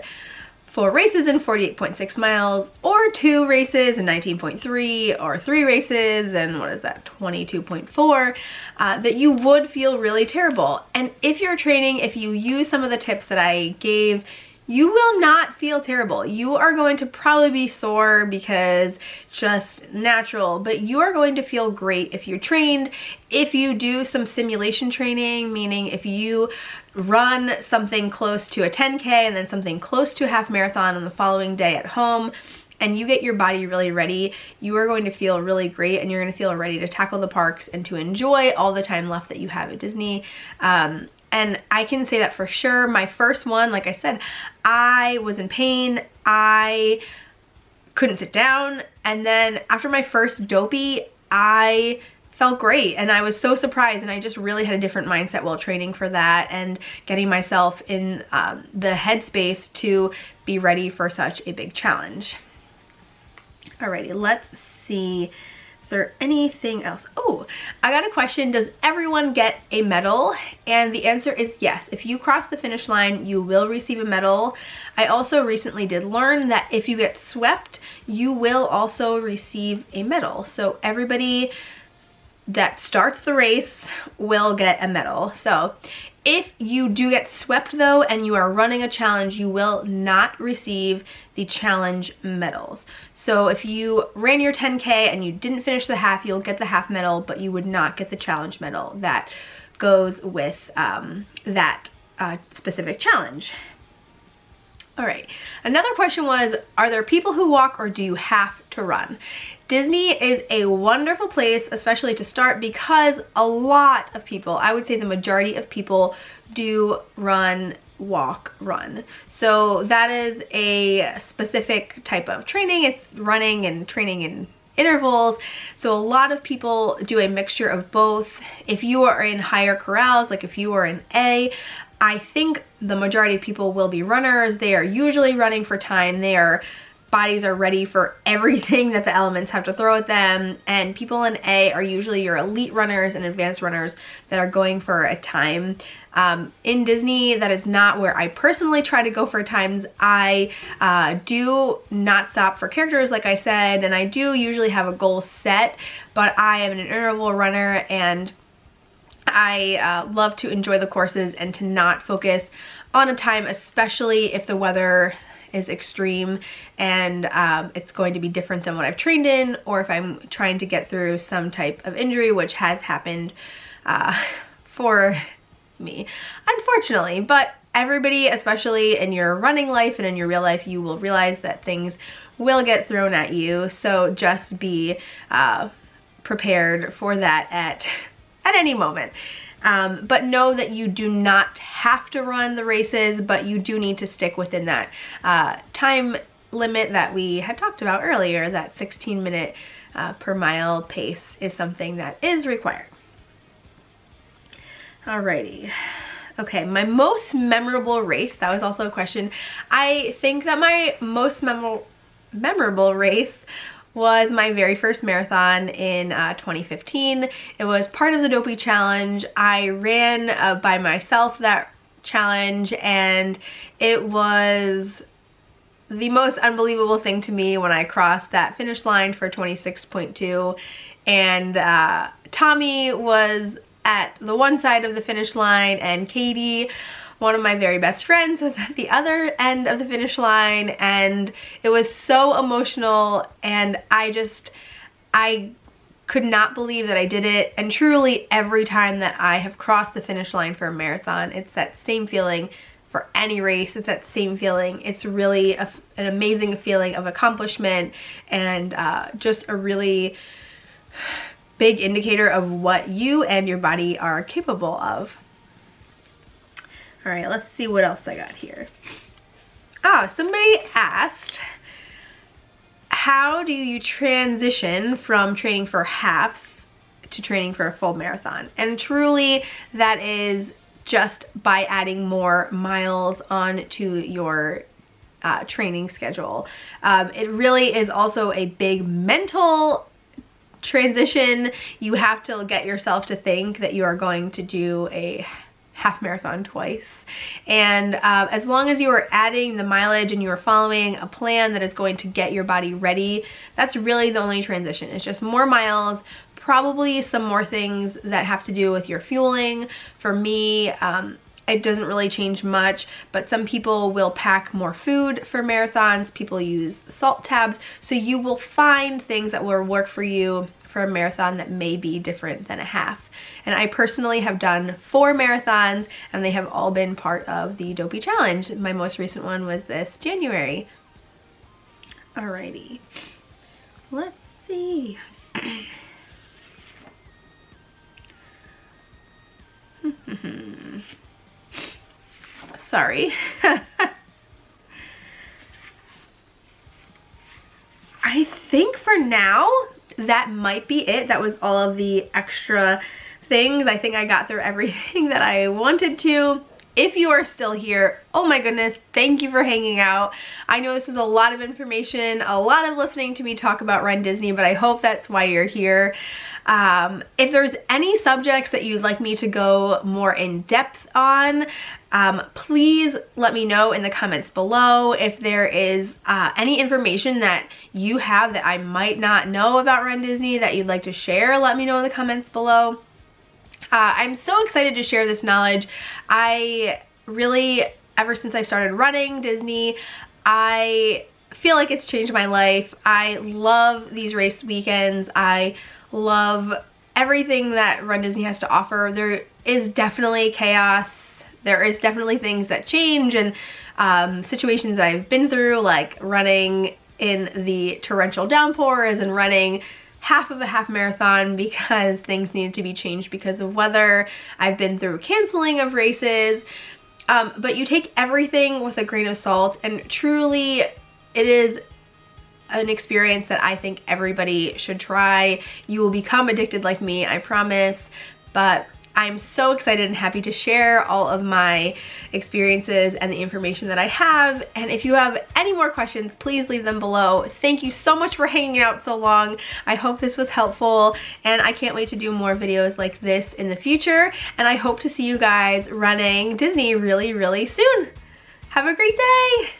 4 races in 48.6 miles, or 2 races in 19.3, or 3 races and what is that, 22.4, that you would feel really terrible. And if you're training, if you use some of the tips that I gave, you will not feel terrible. You are going to probably be sore because just natural, but you are going to feel great if you're trained. If you do some simulation training, meaning if you run something close to a 10K and then something close to a half marathon on the following day at home, and you get your body really ready, you are going to feel really great and you're going to feel ready to tackle the parks and to enjoy all the time left that you have at Disney. And I can say that for sure. My first one, like I said, I was in pain. I couldn't sit down. And then after my first dopey, I felt great and I was so surprised, and I just really had a different mindset while training for that and getting myself in the headspace to be ready for such a big challenge. Alrighty, let's see. Is there anything else? Oh, I got a question. Does everyone get a medal? And the answer is yes. If you cross the finish line, you will receive a medal. I also recently did learn that if you get swept, you will also receive a medal. So everybody that starts the race will get a medal. So if you do get swept though and you are running a challenge, you will not receive the challenge medals. So if you ran your 10K and you didn't finish the half, you'll get the half medal, but you would not get the challenge medal that goes with that specific challenge. All right, another question was, are there people who walk or do you have to run? Disney is a wonderful place, especially to start, because a lot of people, I would say the majority of people, do run, walk, run. So that is a specific type of training. It's running and training in intervals. So a lot of people do a mixture of both. If you are in higher corrals, like if you are in A, I think the majority of people will be runners. They are usually running for time. Their bodies are ready for everything that the elements have to throw at them. And people in A are usually your elite runners and advanced runners that are going for a time. In Disney, that is not where I personally try to go for times. I do not stop for characters, like I said, and I do usually have a goal set, but I am an interval runner and I love to enjoy the courses and to not focus on a time, especially if the weather is extreme and it's going to be different than what I've trained in, or if I'm trying to get through some type of injury, which has happened for me, unfortunately. But everybody, especially in your running life and in your real life, you will realize that things will get thrown at you. So just be prepared for that at any moment. But know that you do not have to run the races, but you do need to stick within that time limit that we had talked about earlier. That 16-minute per mile pace is something that is required. Alrighty. Okay, my most memorable race, that was also a question. I think that my most memorable race was my very first marathon in 2015. It was part of the Dopey Challenge. I ran by myself that challenge, and it was the most unbelievable thing to me when I crossed that finish line for 26.2, and Tommy was at the one side of the finish line, and Katie, one of my very best friends, was at the other end of the finish line, and it was so emotional, and I could not believe that I did it. And truly, every time that I have crossed the finish line for a marathon, it's that same feeling. For any race, it's that same feeling. It's really an amazing feeling of accomplishment, and just a really big indicator of what you and your body are capable of. All right, let's see what else I got here. Somebody asked, how do you transition from training for halves to training for a full marathon? And truly, that is just by adding more miles onto your training schedule. It really is also a big mental transition. You have to get yourself to think that you are going to do a half marathon twice, and as long as you are adding the mileage and you are following a plan that is going to get your body ready, that's really the only transition. It's just more miles, probably some more things that have to do with your fueling. For me, it doesn't really change much, but some people will pack more food for marathons. People use salt tabs, so you will find things that will work for you for a marathon that may be different than a half. And I personally have done 4 marathons, and they have all been part of the Dopey Challenge. My most recent one was this January. Alrighty, let's see. Sorry. I think for now, that might be it. That was all of the extra things. I think I got through everything that I wanted to. If you are still here, oh my goodness, thank you for hanging out. I know this is a lot of information, a lot of listening to me talk about runDisney, but I hope that's why you're here. If there's any subjects that you'd like me to go more in depth on, please let me know in the comments below. If there is any information that you have that I might not know about runDisney that you'd like to share, let me know in the comments below. I'm so excited to share this knowledge. I really, ever since I started running Disney, I feel like it's changed my life. I love these race weekends. I love everything that runDisney has to offer. There is definitely chaos. There is definitely things that change, and situations I've been through, like running in the torrential downpours and running half of a half marathon because things needed to be changed because of weather. I've been through canceling of races, but you take everything with a grain of salt, and truly it is an experience that I think everybody should try. You will become addicted like me, I promise. But I'm so excited and happy to share all of my experiences and the information that I have. And if you have any more questions, please leave them below. Thank you so much for hanging out so long. I hope this was helpful, and I can't wait to do more videos like this in the future. And I hope to see you guys running Disney really, really soon. Have a great day.